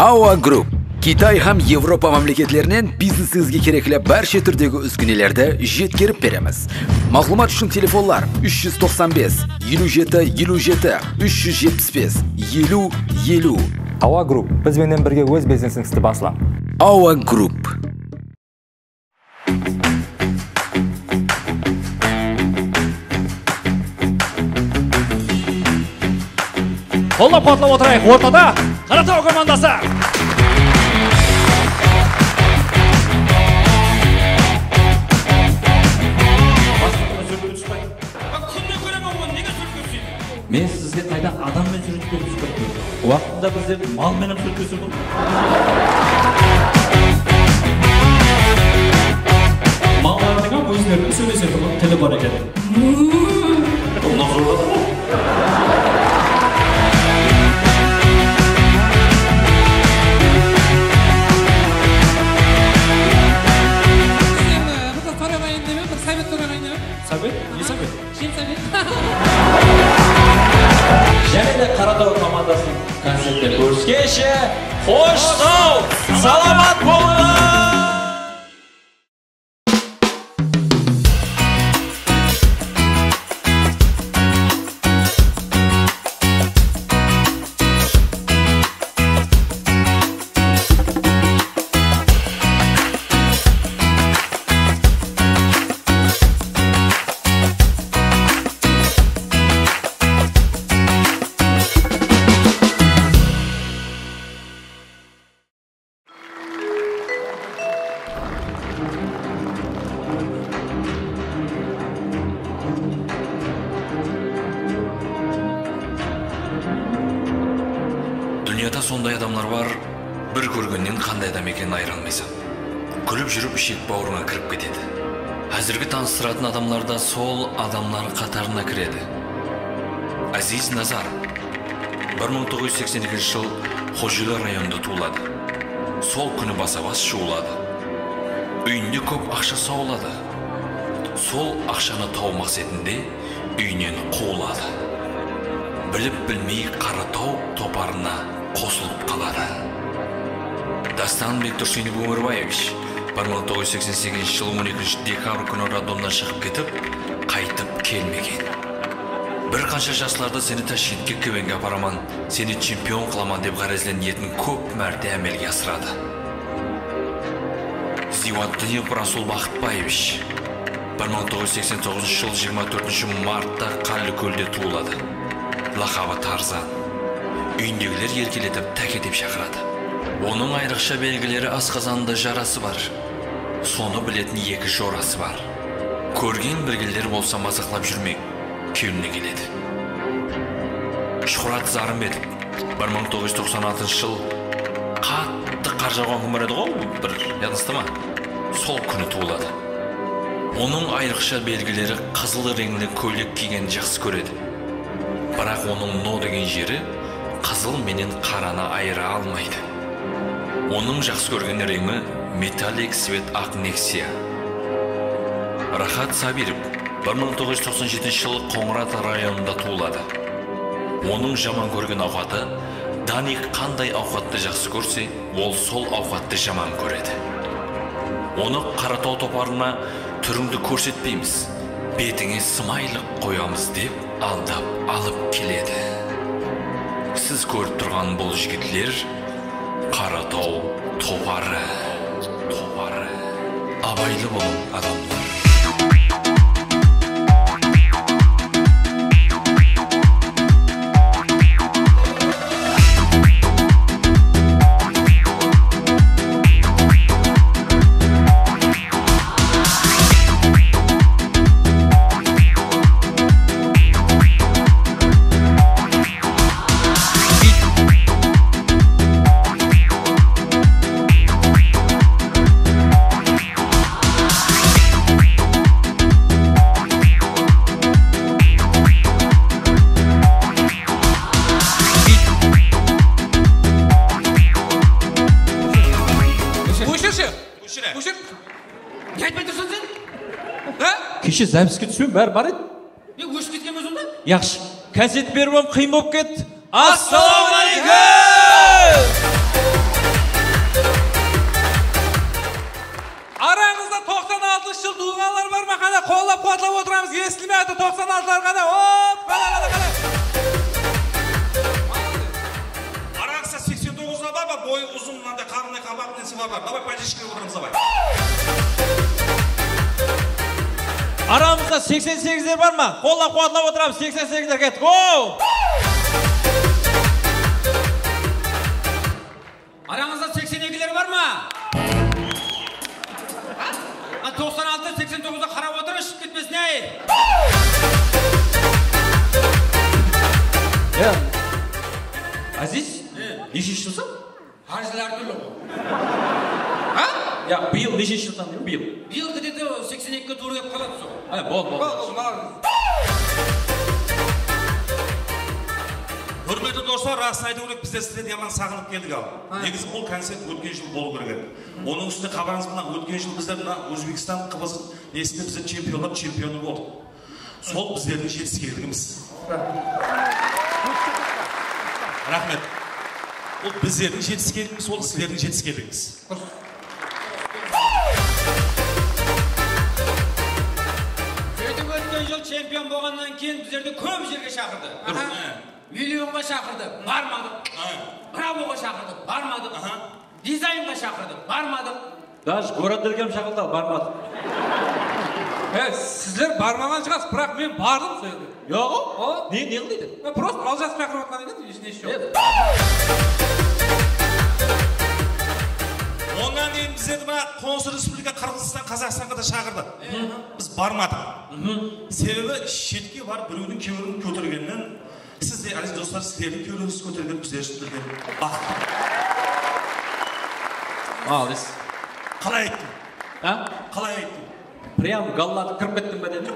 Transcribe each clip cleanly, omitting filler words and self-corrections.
Awa Group Kitay ham Yevropa mamlakatlarining biznesingizga kerakli barcha turdagi uskunalarda yetkazib beramiz. Ma'lumot uchun telefonlar 395 27 27 375 70. Awa Group biz bilan birga o'z biznesingizni boshlang. Awa Group. Qo'llab qo'llab o'tiraylik. O'rtada Qaratov komandasi. Men sizga qaydan adam bilan surishib ko'rsatdim. Vaqtida bizlar mol bilan surishib bo'ldi. Mallarning o'zlarini so'raysiz, tili bor ekan. Undan zo'rladimi? Yanada Qaratov komandasining konsertda ko'rishgacha xo'sh sog', salomat bo'linglar. Dünyada sonday adamlar var, bir ko'rgandan qanday adam ekanini ayırolmaysan. Kulib жүріп ishik bauırına kirib ketedi. Hazırgi tanıştırатын adamlarda sol adamlar qatarına kiredi. Aziz Nazar 1982 yıl Xo'jalar rayonida tug'iladi. Sol kuni basabas shuğladı. Uyinde ko'p ақша sog'ladi. Sol ақшаны tov maqsadida uyinен quvladi. Bilib bilmey Qaratov toparına qo'shilib qoladi. Dastanbek Tursunov Umurbayevich 1988 yıl 12 dekabr kuni Radomdan chiqib ketib, qaytib kelmagan. Bir qancha yoshlarda seni Toshkentga Kuvanga aparaman, seni chempion qilaman deb g'arazlan niyatin ko'p marta amalga oshiradi. Zivoddinov Rasul Baxtbayevich 1989 yıl 24 martda Qalliko'lda tug'iladi. Laqabi Tarzan. Uyindegiler yerkeletip tak edip chaqiradi. Onun ayriqcha belgileri asqazonda jarasi var. Sonu bilетін екі jorasi var. Ko'rgan bilgiler bolsa mazaqlab жүрмек, kuyunni keledi. Shuhrat Zarmbetov 1996 yıl qattiq qarjag'on kumar edi ғой, bir yadingizda mı? Sol kuni tug'iladi. Onun ayriqcha belgileri qizil rengli ko'ylak kiyganni yaxshi ko'radi. Biroq onun no degan jeri qizil menен qarani ayıra almaydı. Onun жақсы көрген rengi metalik svet ақ Nexia. Rahat Sabirov 1997 yıl Qo'ng'rat rayonida tug'iladi. Onun жаман көрген ovqati Danik qanday ovqatni жақсы көрсе, ол сол ovqatni жаман көреді. Оны Qaratov toparына түріңді көрсетпейміз, бетіңе смайлық қоямыз деп алдап алып келеді. Siz көріп тұрған бұл жігітлер Qaratov topары. Абайлы болың адамдар. Kişi zemski düşün, var edi. Ne öşüp ketken özünde? Yaxşı. Konset bermem, kıyım болып ketdi. Assalomu alaykum! бойы ұзын мынандай қарындай қабақ несі бар. Давай пойдешке отырамыз давай. Арамызда 88'ler var mı? Kolla kuatlap oturalım. 88'ler get. Go! Aranızda 82'ler var mı? 96, 89'da qarab otur, ışık ketmesin ey. Aziz, nechінші жылсың? Harcılar türlü bu. Ya, биыл нешінші жылдан деймін, биыл? Биыл где-то 82'ye doğru gelip kalады сол. Бол. Hürmetli dostlar, raсын айту керек, біздер сізден яман сағынып келдік ал. Негізі бұл концерт өткен жыл болу керек. Оның үстінде қабарыңыз мына өткен жыл біздер мына Өзбекстан, Қырғыз несінде біздер чемпионы болды. Сол біздердің жетістіктеріміз. Рахмет. Ол біздердің жетістіктеріміз, ол сіздердің жетістіктеріңіз. Өткен жыл чемпион болғаннан кейін біздерді көп жерге шақырды. Миллионға шақырды, бармадық. Бравоға шақырды, бармадық. Дизайнға шақырды, бармадық. Даже городдерге шақырды, бармадық. Сіздер бармаған шығасыз, бірақ мен бардым сол жерге. Жоқ, не қылдайды? Просто алжас шақырып отқан еді, ешне жоқ. Ondan кейін біздерді мына Қоңсы Республика Қырғызстан, Қазақстанға да шақырды. Біз бармадық. Себебі шетке барып біреудің кеуірін көтергеннен, сізде, әзіз достар, сіздердің кеуіріңіз көтерген біздер үшін бақыт. Алыс. Қалай айттым? Қалай айттым? Прям галлады кіріп кеттім бе деді?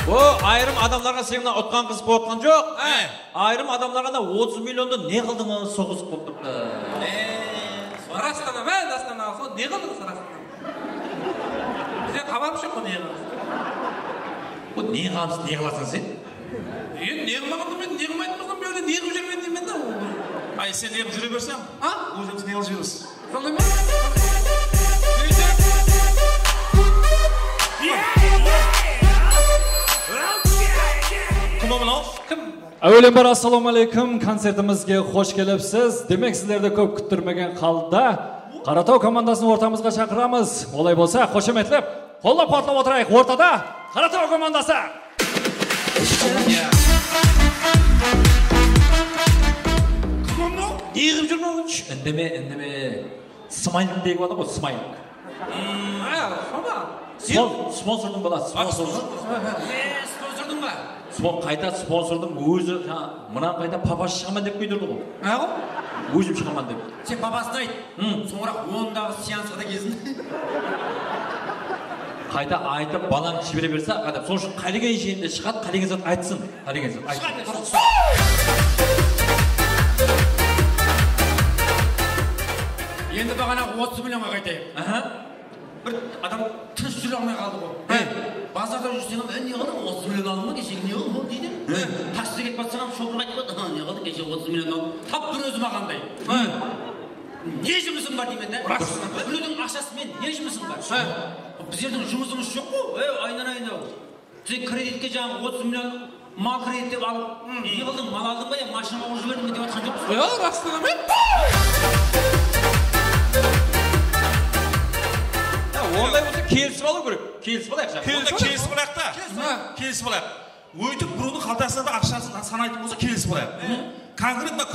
О, айырым адамларға сен ұтқан қыз болып отқан жоқ. Айырым адамларға да 30 миллионды не қылдың оны соғызып болып тұрды. Растана, дастана, сол не қылдыңыз Растана? Бізде қабарып шық қой не қылыңыз. Бұл не қыламыз, не қыласың сен? Не қылмағанда мен не қылмайтын болсам бұл жерде не қылып жүрмін деймін да. Ай, сен не қылып жүре берсем? Өзіміз не қылып жүрміз? Сондай ма? Кім о мынау? Әуелен бар, ассалаумағалейкум, концертімізге қош келіпсіз. Демек, сіздерді көп күттірмеген қалда Қаратау командасын ортамызға шақырамыз. Олай болса, қошеметлеп, қолдап қуатлап отырайық. Ортада Қаратау командасы. Кім о мынау? Не қылып жүрмін оның? Үндеме. Смайлик деген бала ғой, смайлик. Спонсордың баласы, Спонсордың ба? Қайта спонсордың өзі, мұнан қайта папасы шығаман деп көйдірді ғой. Өзім шығаман деп. Сен папасына айт. Соңырақ 10-дағы сеансқа да кезін. Қайта айтып, балаң жібере берсе, қайта сол үшін Қалиген жерінде шығады, Қалиген зат айтсын. Қалиген зат айтсын. Енді бағана 30 миллионға қайтайық. Бір адам тыныш жүре алмай қалды ғой. Базарда жүрсең, не қылдың 30 миллион алдың ба, кешегі не қылдың дейді. Таксиге кетіп батсаң, шопыр қайтып бат, не қылдың кешегі 30 миллион алдың. Тап бір өзі мағандай. Не жұмысың бар деймін да? Біреудің ақшасымен не жұмысың бар? Біздердің жұмысымыз жоқ қой, айналайын-ау. Сен кредитке жаңағы 30 миллион мал кредиттеп алып, не қылдың, мал алдың ба, машина қойып жібердің деп жатқан жоқпыз. Растана ма? Ондай болса келісіп алу керек. Келісіп алайық жаңағы. Келісіп алайық та. Келісіп алайық. Өйтіп біреудің қалтасында да ақшасын санайтын болса келісіп алайық. Конкретно мына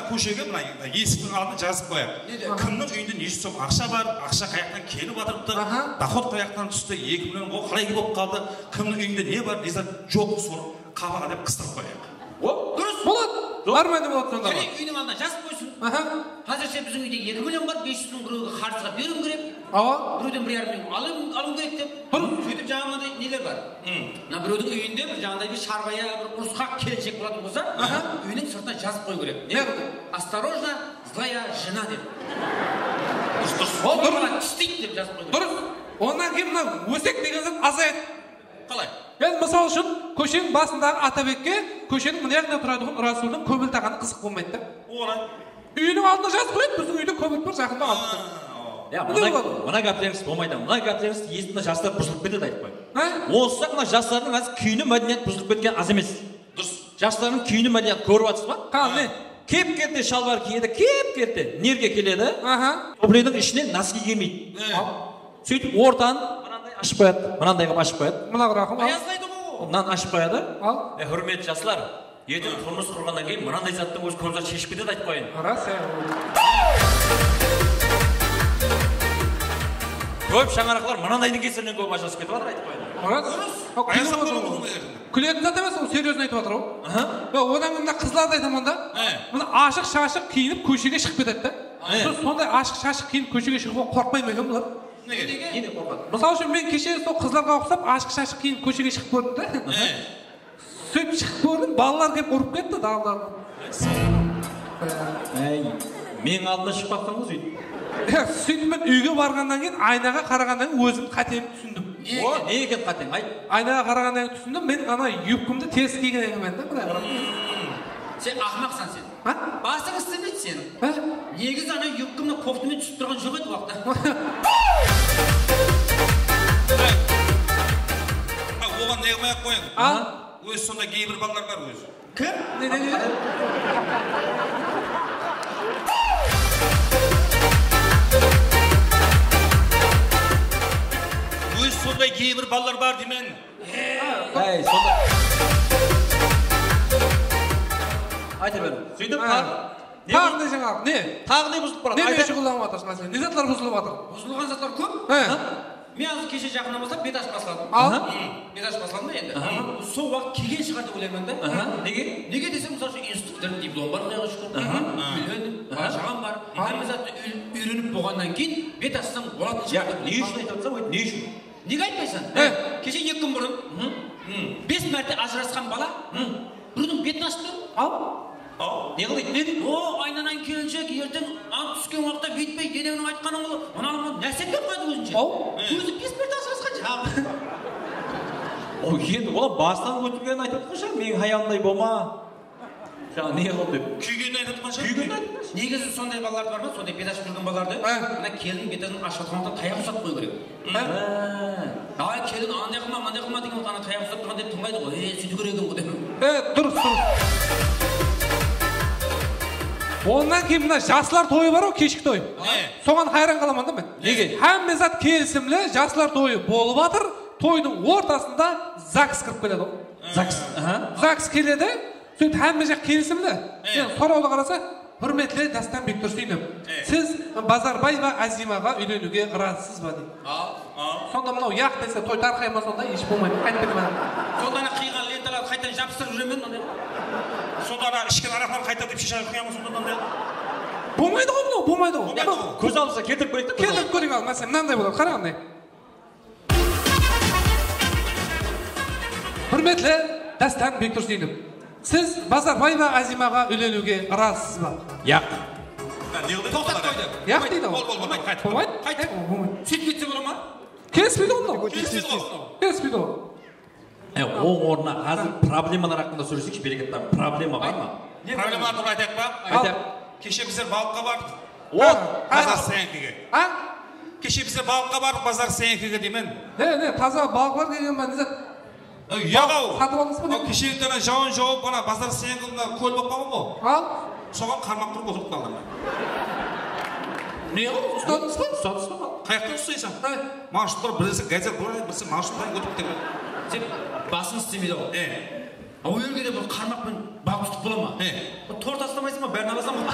көшеге мына есіктің алдына жазып қояйық. Кімнің үйінде неше сом ақша бар, ақша қаяқтан келіп жатырыпты, доход қаяқтан түсті, 2 миллион қалай болып қалды, кімнің үйінде не бар, не жоқ, соны қабаға деп қыстырып қояйық. Дұрыс болады. Бармайды болады сонда. Және үйдің алдына жазып қойсын. Қазірше біздің үйде 2 миллион бар, 500 мың біреуге қарызға беруім керек. Біреуден 1,5 миллион алуым керек деп. Сөйтіп жаңағындай нелер бар. Мына біреудің үйінде бір жаңағындай бір шарбая, бір ұрысқақ келіншек болатын болса, үйінің сыртына жазып қою керек. Не? Осторожно, злая жена деп. Дұрыс. Тістейді деп жазып қою керек. Дұрыс. Онан кейін мына өсек деген зат азаяды. Қалай? Енді мысал үшін көшенің басындағы Атабекке көшенің мына жағында тұратын Расулдың көбіл тағаны қызық болмайды да. Үйінің алдына жазып қояды, біздің үйде көбіл бар, жақында алып тұр. Мына кәптеріңіз болмайды. Мына кәптеріңіз есімді жастар бұзылып кетеді айтып қой. Олса мына жастардың қазір күйіні мәдениет бұзылып кеткен аз емес. Дұрыс. жастардың күйін мәдениет көріп жатсыз ба? Қалай? Кеп-кетті шалбар киеді, кеп-кетті. Нерге келеді? Топлейдің ішінен носки кемейді. Сөйтіп ортан мынандай ашып қояды, мынандай қылып ашып қояды. Мына рақым. Аяздайды ғой. Мынаны ашып қояды. Құрметті жастар, ертең тұрмыс құрғаннан кейін мынандай заттың өзі көзді шешіп кетеді айтып қояйын. Рас. Көп шаңырақлар мынандайдың кесірінен көп ажырасып кетіп жатыр айтып қояйын. Күлетін зат емес, ол серьезно айтып жатыр ғой. Одан мына қызларды айтамын да. Мына ашық-шашық киініп көшеге шығып кетеді да. Сондай ашық-шашық киініп көшеге шығуға қорқпай ма екен бұлар? Неге қорқады? Мысалы үшін мен кеше сол қызларға ұқсап ашық-шашық киініп көшеге шығып көрдім да. Сөйтіп шығып көрдім, балалар келіп ұрып кетті даладан. Мен алдына шығып бақтым ғой сөйтіп. Сөйтіп мен үйге барғаннан кейін айнаға қарағаннан кейін өзім қатемді түсіндім. Не екен қатең? Айнаға қарағаннан кейін түсіндім, мен ана юбкамды теріс киген екенмін да, былай қарап. Сен ақымақсың сен. Басың істемейді сен. Негізі ана юбкамды кофтамен түсіп тұрған жоқ еді уақытта. Оған не қылмай-ақ қойың. Өзі сонда кейбір балалар бар өзі. Кім? Өзі сондай кейбір балалар бар деймен. Сонда айта бер. Сөйтіп тағы не жаңағы? Не? Тағы не бұзылып барады? Не шұғылданып жатырсың мәселе? Не заттар бұзылып жатыр? Бұзылған заттар көп. Мен азыр кеше жақыннан бастап бет ашып басладым. Бет ашып басладым да енді. Сол уақыт келген шығар деп ойлаймын да. Неге? Неге десем, мысалы үшін институттардың диплом бар, құдайға шүкір. Үйлендім, бала-шағам бар. Әрбір затты үйреніп болғаннан кейін бет ашсам болатын шығар. Не үшін айтып жатсам, не үшін? Неге айтпайсың? Кеше 2 күн бұрын 5 мәрте ажырасқан бала біреудің бетін ашты. Не қылайды? Не дейді? О, айнанан келіншек, ертең ант түскен уақытта бүйтпей, денеңнің айтқаның ұлы, мынаны нәрсептен қойды өзінше. Өзі 5 мәрте ажырасқан жағы. Енді ола басынан өтілгенін айтып жатқан шығар, менің хаялымдай болма. Жаңа не қылды деп. Күйгенін айтып жатқан шығар. Күйгенін айтып жатқан. Негізі сондай балалар бар ма? Сондай бет ашып жүрген балаларды. Мына келін бетін ашып жатқанда таяқ ұстатып қою керек. Келін андай қылма, мынандай қылма деген ана таяқ ұстатып тұрған деп тыңдайды ғой. Сөйту керек екен ғой деп. Дұрыс. Ondan кейін мына жасылар тойы бар ғой, кешкі той. Соған хайран қаламын да мен. Неге? Әмме зат келісімлі жасылар тойы болып жатыр. Тойдың ортасында ЗАГС кіріп келеді. ЗАГС келеді. Сөйтіп әмме жақ келісімлі. Сұрауды қараса, құрметті Дастан Бектұрсынов, сіз Базарбаева Азимаға үйленуге разысыз ба дейді. Сонда мынау яқ десе той тарқайма сонда еш болмайды. Сонда қиған ленталарды қайтадан жабыстырып жүремін ондай. Сонда ішкен арақтан қайта деп шешіп қоямыз сонда мынандай. Болмайды ғой мынау, болмайды ғой. Көз алса кетіріп көрейік та. Кетіріп көрейік ал, мәселе мынандай болады, қарағандай. Құрметті Дастан Бектұрсынов, сіз Базарбаева Азимаға үйленуге разысыз ба? Яқ. Тоқтат қойды. Яқ дейді ғой. Болмайды. Болмайды? Қайта. Сөйтіп кетсе бола ма? Келіспейді ғой мынау. Келіспейді ғой. Оң орнына қазір проблемалар hakkında сөйлесейікші, берекетті. Проблема бар ма? Проблемалар туралы айтайық ба? Айтайық. Кеше біздер балыққа бардық. Базар Сенкіге. Кеше біздер балыққа бардық Базар Сенкіге деймін. Не, таза балықлар келген ба, не зат? Яғау. Сатып алдыңыз ба? Кеше ертеңі жауын жауып, ана Базар Сенкіге көл болып қалған ғой. Соған қармақ тұрып отырып қалдым. Не ол? Ұстадыңыз ба? Ұстадыңыз ба? Қаяқтан ұстайсың? Маршруттар бірісі газет бұрай, бірісі маршруттан өтіп кетеді. Сен басын істемейді ғой. Ол жерге де бір қармақпен балық ұстып бола ма? Торт тастамайсың ба? Бәрін аласың ба?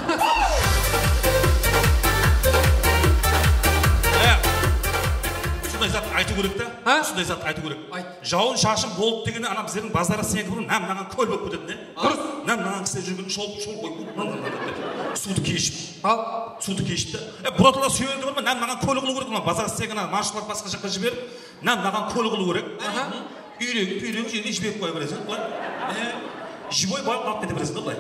Сондай зат айту керек та. Сондай зат айту керек. Жауын шашын болып дегенде ана біздердің Базары Сенкі бұрын мынаған көл болып кетеді. Мынаған кісілер жүрген шол қойып суды кешіп. Суды кешіп та. Бұратыла сүйелді бар ма? Мынаған көлі қылу керек. Базары Сенкі маршруттар басқа жаққа жіберіп, мынаған көлі қылу керек. Үйрек жеріне жіберіп қоя бересің. Живой балық алып кете бересің да былай.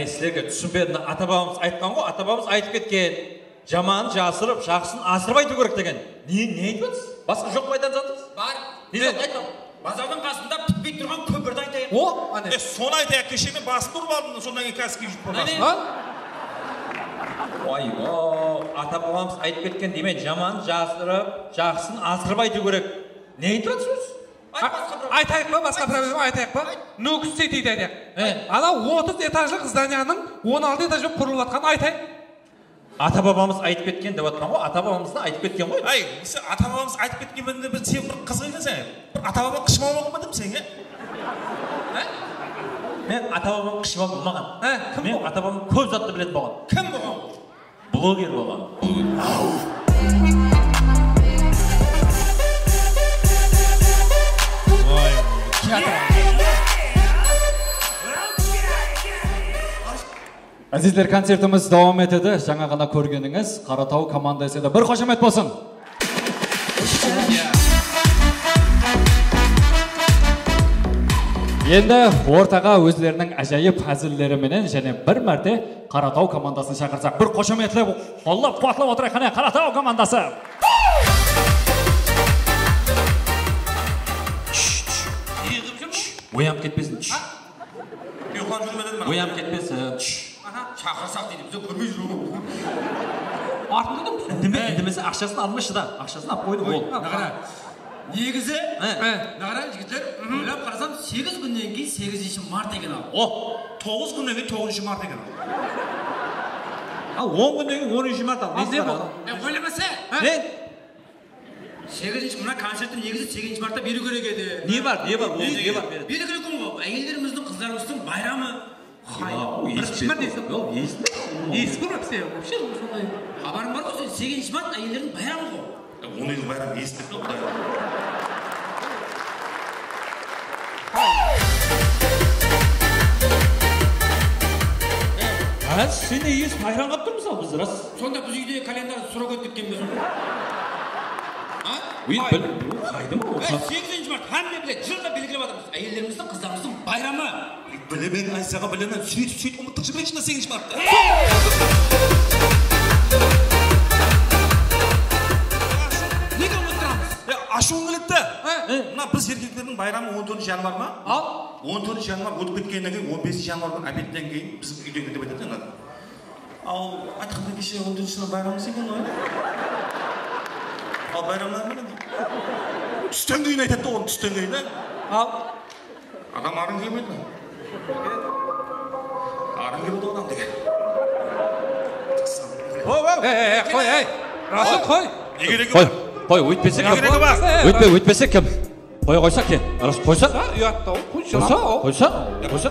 Сіздерге түсінбеді. Ата-бабамыз айтқан ғой, ата-бабамыз айтып кеткен. Жаман жасырып, жақсын асырып айту керек деген. Не айтып жатсыз? Басқа жоқ пайдан жатсыз? Бар. Не зат айтам? Базардың қасында бітпей тұрған көпірді айтайық. О, ане. Соны айтайық, кеше мен басын ұрып алдым, содан кейін қазір киіп жүріп Ой, ата-бабамыз айтып кеткен демен, жаман жасырып, жақсын асырып айту керек. Не айтып жатсыз? Айтайық па, басқа проблема айтайық па? Нүкіс сетейді айтайық. Ана 30 этажлық зданияның 16 этажы құрылып жатқанын айтайық. Ата бабамыз айтып кеткен деп жатқан ғой. Ата бабамыз да айтып кеткен ғой. Ай, ата бабамыз айтып кеткен бенде бір сен бір қызық екенсің. Ата бабам қышмау болмадым сен, Мен ата бабам қышмау болмаған. Мен ата бабам көп затты білетін болған. Кім болған? Блогер болған. Әзіздер, концертіміз давам етеді. Жаңа ғана көргеніңіз Қаратау командасы да бір қошемет болсын. Енді ортаға өзлерінің әжайып әзілдеріменен және бір мәрте Қаратау командасын шақырсақ, бір қошеметлеп, қоллап қуатлап отырайық. Қане Қаратау командасы. Оянып кетпесін. Ұйқылап жүрмеден ме? Оянып кетпесін. Шақырсақ дейді, бізде көрмей жүру. Артында да үндемесе ақшасын алмашы да. Ақшасын алып қойды ол. Нағара, негізі, нағара жігіттер, ойлап қарасам 8 күннен кейін 8 март екен ал. 9 күннен кейін 9 март екен ал. 10 күннен кейін 10 март ал. Несі бұл? Ойламаса? Не? 8 мына концертті негізі 8 мартта беру керек еді. Не бар? Не бар? Беру керек ғой. Әйелдеріміздің, қыздарымыздың байрамы. Бірінші март дейсің? Есі көріп сен? Хабарың бар ғой, 8 март әйелдердің байрамы ғой. Оның байрамы естіп тұр, құдай. Сен ес байрам қап тұрмыз ал біз, рас? Сонда біз үйде календар сұрап өтіп кеткен біз. Қайды ма? 8 март, һәмме білет, жылда белгілеп жатырмыз. Әйелдеріміздің, қыздарымыздың байрамы. Білемен, Айсаға білемен, сөйтіп ұмыттық жіберекші 8 мартта. Неге ұмыттырамыз? Ашуың келетті. Мына біз еркектердің байрамы 14 январ ма? 14 январ өтіп кеткеннен кейін 15 январдың обедтен кейін біз үйден кетіп айтады. Ал айтқанда кеше 14-ші байрамымыз екен ғой. Ал байрамнан міне. Түстен кейін айтады оны, түстен кейін. Ал адам арын келмейді ме? Арын келеді одан деген. Қой, Расул, қой. Не керегі бар? Қой, өйтпесе кім? Өйтпесе кім? Қоя қойса кем? Қойса? Ұятта, қойса.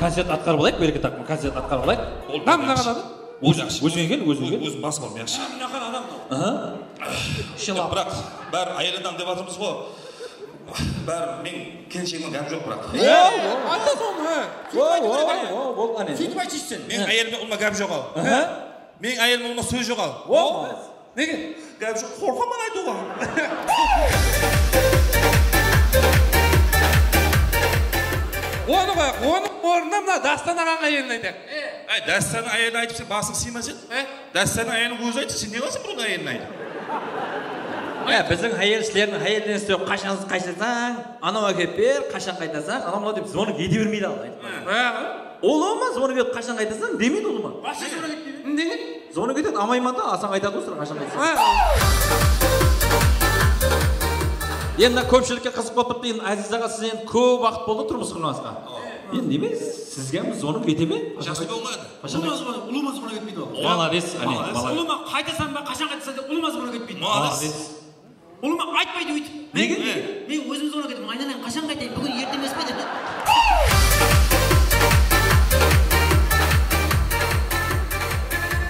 Концерт атқарып алайық, береке тақпын. Концерт атқарып алайық. Мына қанады? Өзіңе кел. Өзім басым алым, яқшы. Мынаған адам. Бірақ, бәрі әйел адам деп жатырмыз ғой. Бәрі мен келіншегімнен гәп жоқ бірақ. Айта соны. Сөйтіп айтшы сен. Мен әйеліме ұлма гәп жоқ ал. Мен әйеліме ұлма сөз жоқ ал. Неге? Гәп жоқ, қорқаман айтуға. Оны қояқ, оның орнына мына Дастан ағаның әйелін айтайық. Дәстанның әйелін айтып сен басың сыймас еді? Дәстанның әйелін өзі айтшы, сен не қыласың бұның әйелін айтып? Біздің әйелшілердің әйелінен істеу қашан қайтасаң, анау әкеп бер, қашан қайтасаң, анау мынау деп звонок ете бермейді ал. Ол олма, звонок етіп қашан қайтасаң демейді ол ма? Басы звонок етпейді. Неге? Звонок етеді, амайманда асан қайтады осыра қашан қайтасаң. Енді көпшілікке қызық болып бітті. Енді Әзиз аға, сіз енді көп уақыт болды тұрмыс құрмасқа. Енді неме сізге звонок ете ме? Жасы болмады. Ұлыма звонок етпейді ол. Молодец, Ұлыма қайтасам ба, қашан қайтасам деп ұлыма звонок етпейді. Ұлыма айтпайды өйтіп. Неге? Мен өзім звонок етіп, айналайын қашан қайтайын, бүгін ерте емес пе деп.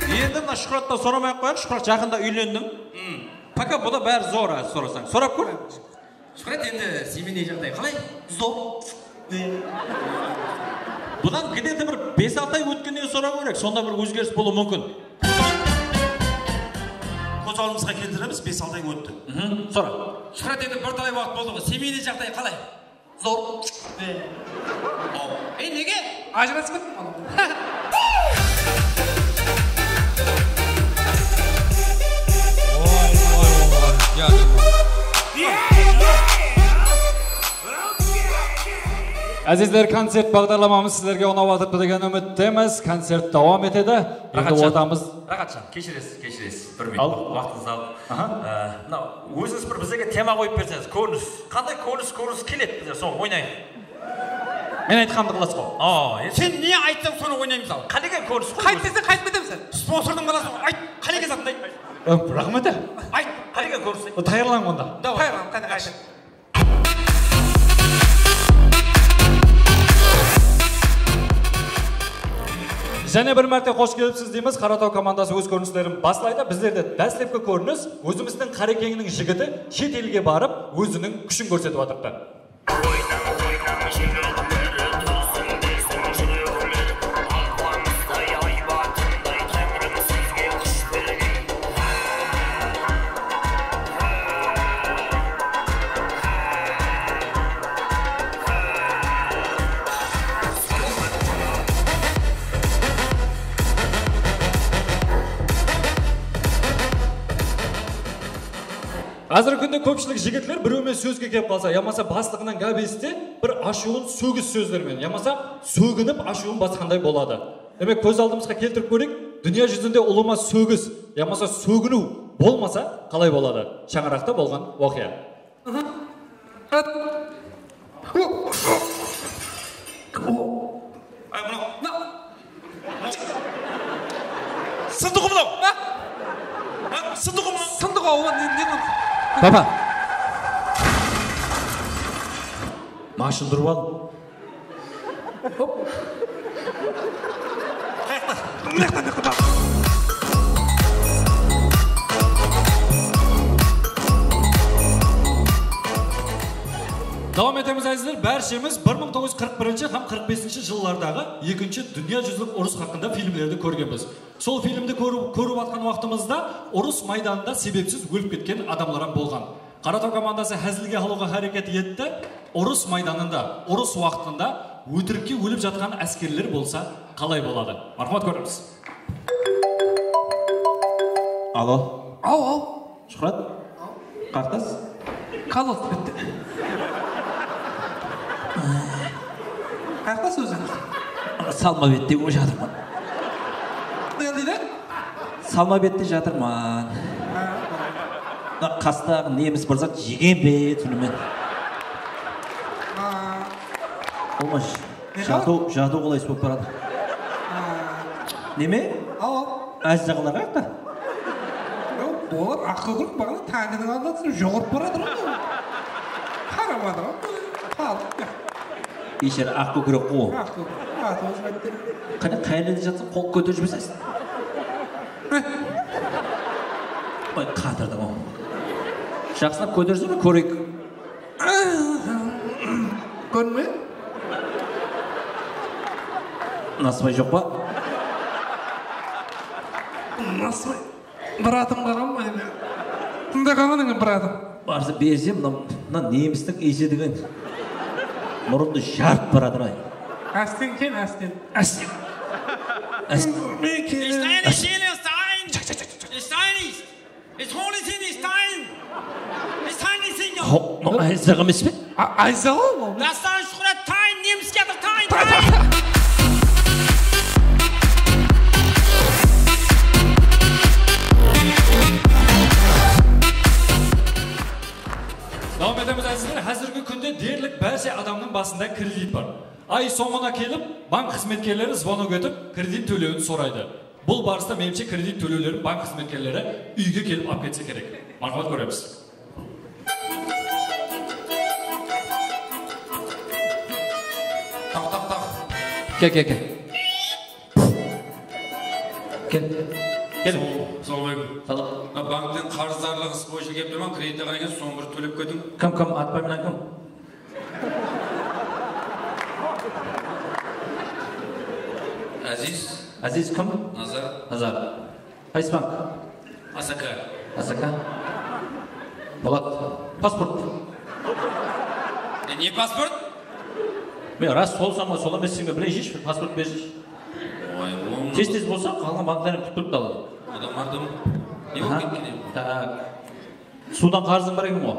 Енді мына Шұқыраттан сұрамай ақ қояйық. Шұқырат жақында үйлендім. Пока бұда бәрі зор сұрасаң. Сұрап көр. Шұқырат енді семейный жағдай қалай? Зор. Бұдан где-то бір 5-6 ай өткеннен сұрау керек. Сонда бір өзгеріс болуы мүмкін. Көз алдымызға келтіреміз, 5-6 ай өтті. Сұра. Шұқырат енді бірталай уақыт болды ғой. Семейный жағдай қалай? Зор. Неге? Ажырасып кеттім. Azizler, kontsert бағдарламамыз sizlerге ұнап жатыр деген үміттеміз. Концерт давам етеді. Енді отамыз. Рахатжан, кешіресіз. Бір минут уақытыңызды алып. Мынау өзіңіз бір бізге тема қойып берсеңіз, көрініс. Қандай көрініс келеді біздер, соны ойнайық. Мен айтқанды қыласыз ғой. Сен не айтсаң соны ойнаймыз ал. Қалеген көрініс қой. Қайт десең қайтып кетеміз сен. Спонсордың баласы айт, қалеген затындай. Рахмет. Айт, Қалеген көрініс. Даярлан онда. Қайрам, қане қайт. Және бір мәрте қош келіпсіз дейміз. Қаратау командасы өз көріністерін бастайды. Біздерде дәстепкі көрініс өзіміздің Қарекеңнің жігіті шет елге барып, өзінің күшін көрсетіп жатырды. Қазіргі күнде көпшілік жігітлер біреумен сөзге кеп қалса, ямаса бастығынан гәп естісе, бір ашуын сөгіс сөздермен, ямаса сөгініп ашуын басқандай болады. Демек, көз алдымызға келтіріп көрейік, дүния жүзінде ұлыма сөгіс, ямаса сөгіну болмаса, қалай болады? Шаңырақта болған оқия. Сындығы мынау! Сындығы мынау! Сындығы оған Папа! Машын тұрып ал. Давам етеміз әзіздер, бәршеміз 1941 һәм 45 жыллардағы екінші дүния жүзілік ұрыс хақында фильмлерді көргенбіз. Сол фильмді көріп атқан уақытымызда ұрыс майданында себепсіз өліп кеткен адамлардан болған. Қаратау командасы әзілге алуға әрекет етті. Ұрыс майданында, ұрыс уақытында өтірікке өліп жатқан әскерлер болса, қалай болады? Мархамат көріміз. Алло. Ау. Шұқырат. Қақтас? Қалыс бітті. Қақтас өзің? Салма бетте жатырман. Не дейді? Салма бетте жатырман. Қастағы неміс барсақ жеген бе түнімен. Олмаш, жату қолай соп барады. Неме? Әз жағылар қақта? Олар ақы көріп бағана таңының алдатсын жоғырып барады ғой. Қарамады ғой. Қалып. Ешер ақы көріп қол. Ақы көріп. Қане қайынледі жатсын қол көтеріп жіберсесің. Ой, қатырдың ол. Жақсынап көтерсің бе көрейік. Көрме? Насыбай жоқ па? Насыбай. Братым қалған ба енді? Тыңда қалған братым? Барса берсем, мына немістің есі деген мұрынды жарып барады рай. Әстен кен, әстен. Әстен. Айзақ емес пе? Айзақ ол? Дастан Шұқырат тайын, неміс кетір тайын. Давам етеміз әзіздер, әзіргі күнде дерлік бәрсе адамның басында кредит бар. Ай соңына келіп, банк қызметкерлері звонок өтіп, кредит төлеуін сұрайды. Бұл барыста меніңше кредит төлеулерін банк қызметкерлері үйге келіп алып кетсе керек. Мархамат көреміз. Тақ. Кел. Саламалейкум. Банктен қарыздарлығы бойынша келіп тұрман, кредитті қарайған соң бір төлеп көдің. Кім, атпаймен кім? Әзиз кім? Назар. Қайсы банк? Асака. Болат. Паспорт. Не паспорт? Мен рас солсам ба, сол емессің бе, біле жеш, паспорт берші. Тез болса, қалған банктарын күттіріп далады. Адамардым. Не болып кеткен? Так. Судан қарызың бар екен ғой?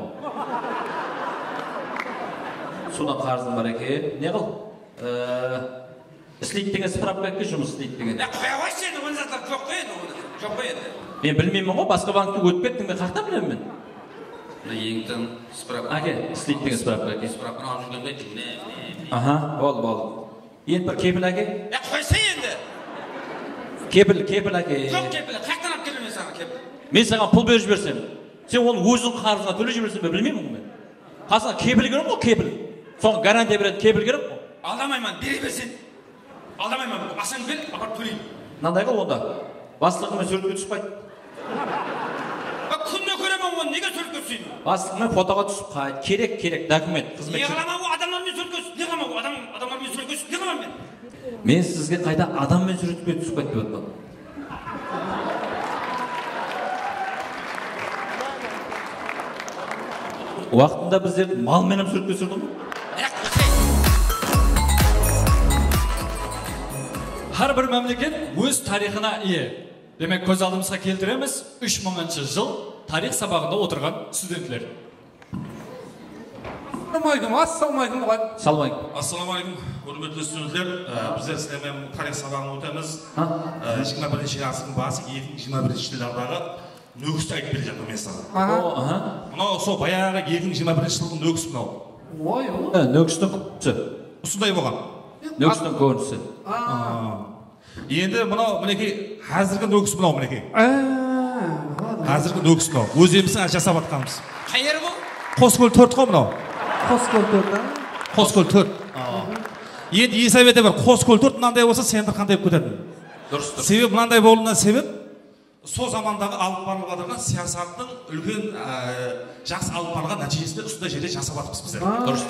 Содан қарызым бар екен. Не қыл? Істейді деген справкаға жұмыс істейді деген. Қоя қойшы енді, оны заттар жоқ қой енді, жоқ қой енді. Мен білмеймін ғой, басқа банкте өтіп кеттің, мен қаяқтан білемін мен? Ең справка. Әке, істейді деген справка әке. Справканы алып жүргенде не. Аха, болды. Енді бір кепіл әке. Қойса енді. Кепіл әке. Жоқ кепіл, қаяқтан алып келемін саған кепіл. Мен саған пұл беріп жіберсем, сен оны өзің қарызыңа төлеп жіберсем, мен білмеймін ғой мен. Қасыңа кепіл керек қой, кепіл. Соған гарантия беретін кепіл керек қой. Алдамаймын, бере берсең. Алдамаймын, ақшаңды бер, апарып төлеймін. Мынандай қыл онда. Бастығымен суретке түспайды. Күнде көремін оны, неге суретке түсейін? Бастығымен фотоға түсіп қайт. Керек, документ, қызмет. Не қыламын, адамдармен суретке түсіп, не қыламын, адамдармен суретке түсіп, не қыламын мен? Мен сізге қайта адаммен суретке түсіп қайт деп отырмын. Уақытында біздер малменен суретке түсірдім. Har bir memleket o'z tarixina ega. Demak, ko'z oldimizga keltiramiz 3000-yil tarix sabog'ida o'tirgan studentlar. Assalomu alaykum. Assalomu alaykum. Hurmatli studentlar, bizlar sizlarga tarix sabog'ini o'tamiz. 21-asrning boshi 2021-yillardagi nögüsті айтып бере жатырмын мен саған. Мынау сол баяғы 2021-жылдың нögüсі мынау. Нögüстің құтысы. Осындай болған. Нögüстің көрінісі. Енді мынау мінекей қазіргі нögüс мынау мінекей. Қазіргі нögüс мынау. Өзіміздің жасап жатқанымыз. Қай жері бұл? Қоскөл 4 қой мынау. Қоскөл 4. Енді есабете бір Қоскөл 4 мынандай болса, сендір қандай болып кететін? Дұрыс. Себеп мынандай болуына себеп сол замандағы алып барылып жатырған саясаттың үлкен жақсы алып барылған нәтижесінде осындай жерде жасап жатырмыз біздер. Дұрыс.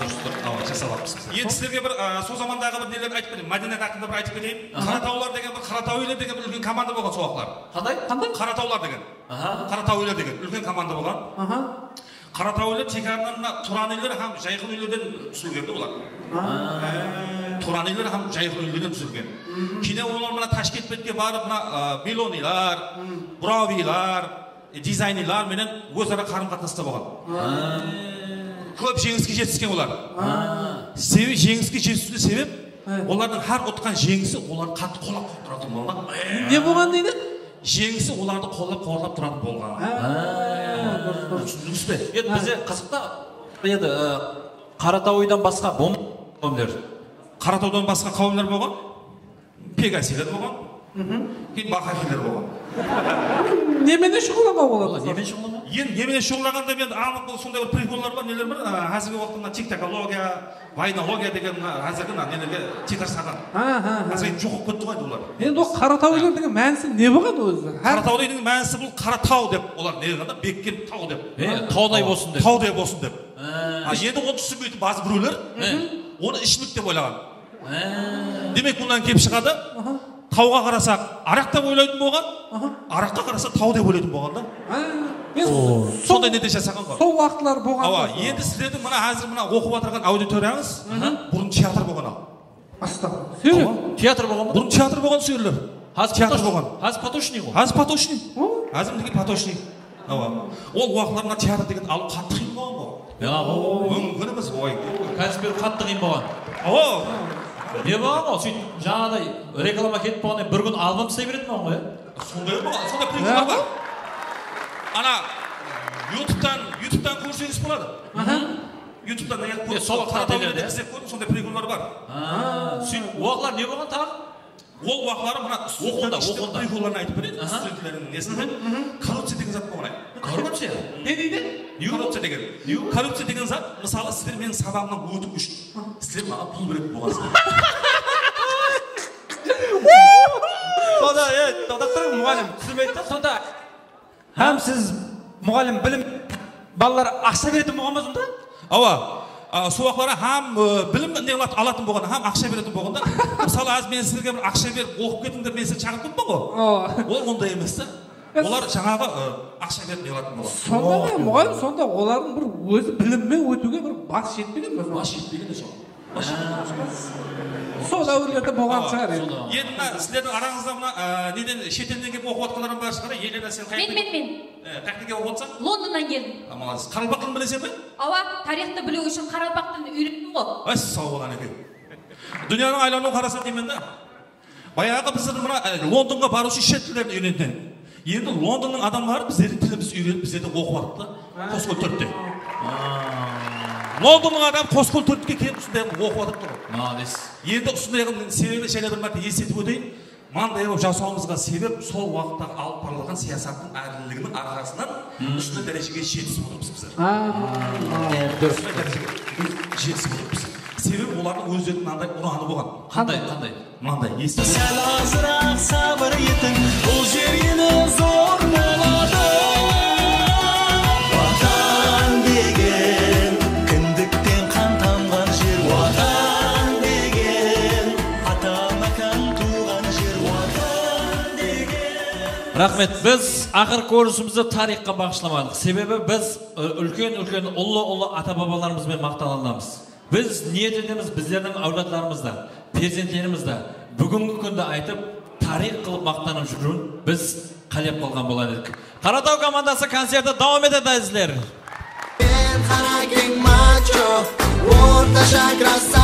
Жасап жатырмыз. Енді сіздерге бір сол замандағы бір нелерді айтып берейін. Мәдениет хақында бір айтып кетейін. Қаратаулар деген бір Қаратаулар деген бір үлкен команда болған сол уақытлар. Қандай? Қаратаулар деген. Қаратаулар деген үлкен команда болған. Қаратаулар тек қана тұран үйлер һәм жайқын үйлерден түсірілген олар. Тұран үйлер һәм жайқын үйлерден түсірілген. Кейін олар мына Ташкентке барып, мына Мелонилар, Буравилар, дизайнерлар менен өзара қарым-қатынаста болған. Көп жеңіске жетіскен олар. Себебі жеңіске жетісуге себеп олардың har отқан жеңісі оларды қатты қолдап тұратын болған. Не болған дейді? Жеңісі оларды қолдап тұратын болған. Түсіндіңіз бе? Енді бізде қызықта енді Қаратаудан басқа қауымдар. Қаратаудан басқа қауымдар болған. Пегасилер болған. Кейін Бақакилер болған. Немене шұғылама болады? Енді немене шұғылағанда мен анық сондай бір приколлар бар, нелер бар. Қазіргі уақытта тиктокология, вайнология деген қазіргі нелерге титар саған. Қазір жоқ болып кетті ғой олар. Енді ол Қаратаулар деген мәнісі не болған өзі? Қаратаудың мәнісі бұл Қаратау деп, олар не қылды? Беккен тау деп. Таудай болсын деп. Таудай болсын деп. Енді оны түсінбейтін базы біреулер оны ішімдік деп ойлаған. Демек бұндан келіп шығады. Тауға қарасақ, арақ деп ойлайтын болған, араққа қарасақ, тау деп ойлайтын болған да. Сондай нете жасаған ғой. Сол уақытлар болған. Енді сіздердің мына қазір мына оқып отырған аудиторияңыз бұрын театр болған ал. Астам. Театр болған ба? Бұрын театр болған сөйлер. Театр болған. Қазір поточный ғой. Қазір поточный. Қазір деген поточный. Ол уақытлар мына театр деген алып қатты қиын болған ғой. Мүмкін емес ой. Қазір қатты қиын болған. Не болған ғой, сөйтіп жаңағыдай реклама кетіп болғанда бір күн альбом істей беретін болған ғой, сондай болған, сондай приколдар бар. Ана ютубтан көрсеңіз болады. Ютубтан неғып көріп, Қаратауларда іздеп көріп, сондай приколдар бар. Сөйтіп уақылар не болған тағы? Ол уақылары мына оқында приколларын айтып береді, студенттердің несінде. Коррупция деген зат болған. Коррупция? Не дейді? Коррупция деген. Коррупция деген зат, мысалы сіздер менің сабағымнан өтіп үшін сіздер маған пұл беретін болғансыздар. Сонда, доктор мұғалім түсірмейді, сонда һәм сіз мұғалім білім балалар ақша беретін болған ба сонда? Сол уақытлары һәм білім алатын болған, һәм ақша беретін болғанда, мысалы аз мен сіздерге бір ақша беріп оқып кетіңдер, мен сіздерді шақырып кетпін ғой. Ол ондай емес та. Олар жаңағы ақша беріп не алатын болған. Сонда мұғалім, сонда олардың бір өзі біліммен өтуге бір бас жетпеген бе? Бас жетпеген де сол. Сол дәуірлерде болған шығар. Енді сіздердің араңызда мына неден шетелден келіп оқып жатқандарың бар шығар. Елена сен Мен. қай жерден келіп оқып жатсың? Лондоннан келдім. Молодец. Қаралбақын білесің бе? Ава, тарихты білу үшін Қарақалпақтан үйрендің ғой. Сау болған екен. Дүнияның айлануын қарасам деймін да. Баяғы біздер мына Лондонға барушы шет тілдерін үйренген. Енді Лондонның адамдары біздердің тілімізді үйреніп біздерді оқып алды да. Қоскөл 4-те. Лондонның адам Қоскөл 4-ке келіп ұсындай оқып алып тұр. Молодец. Енді ұсындай себебі және бір мәрте естетіп өтейін. Маңдай болып жасауымызға себеп сол уақыттағы алып барылған саясаттың әділдігінің арқасынан үстіне дәрежеге жетісіп отырмыз біздер. Жетісіп отырмыз. Себебі олардың өздерінің мынандай ұраны болған. Қандай? Мынандай естіп. Сәл азырақ сабыр етің, бұл жер ені зор болады. Ватан деген кіндіктен қан тамған жер. Ватан деген ата-мекен туған жер. Ватан деген. Рахмет, біз ақыр көрісімізді тарихқа бағышламадық. Себебі біз үлкен ұлы ата-бабаларымызбен мақтанамыз. Біз ниет етеміз біздердің әулетлерімізді, перзенттерімізді бүгінгі күнді айтып, тарих қылып мақтанып жүруін біз қалеп қалған болайық. Қаратау командасы концерті давам етеді әзілер. Қара кең мачо, орташа краса.